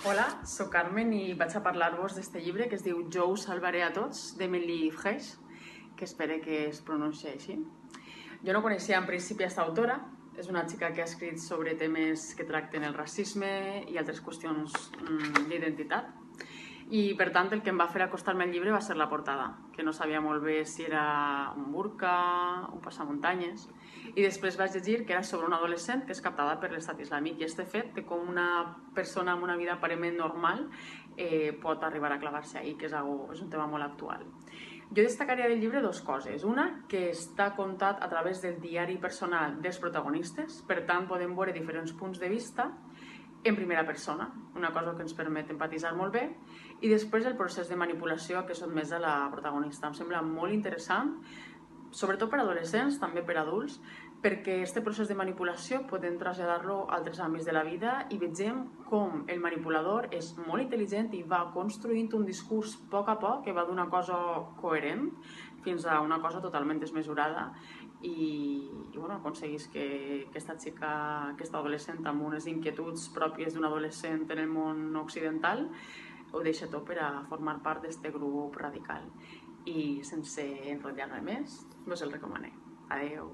Hola, sóc Carmen i vaig a parlar-vos d'este llibre que es diu Jo us salvaré a tots, d'Emily Fresh, que espero que es pronunciï així. Jo no coneixia en principi aquesta autora, és una xica que ha escrit sobre temes que tracten el racisme i altres qüestions d'identitat. I per tant el que em va fer acostar-me al llibre va ser la portada, que no sabia molt bé si era un burca, un passamuntanyes, i després vaig llegir que era sobre un adolescent que és captada per l'estat islàmic i este fet de com una persona amb una vida aparentment normal pot arribar a clavar-se ahí, que és un tema molt actual. Jo destacaria del llibre dues coses. Una, que està contat a través del diari personal dels protagonistes, per tant podem veure diferents punts de vista en primera persona, una cosa que ens permet empatitzar molt bé, i després el procés de manipulació que sotmès a la protagonista. Em sembla molt interessant, sobretot per adolescents, també per adults, perquè aquest procés de manipulació podem traslladar-lo a altres àmbits de la vida i vegem com el manipulador és molt intel·ligent i va construint un discurs a poc que va d'una cosa coherent fins a una cosa totalment desmesurada i bueno, aconseguís que aquesta xica, aquesta adolescent amb unes inquietuds pròpies d'un adolescent en el món occidental ho deixa tot per a formar part d'aquest grup radical. I sense enrotllar-me més, us el recomanem. Adeu.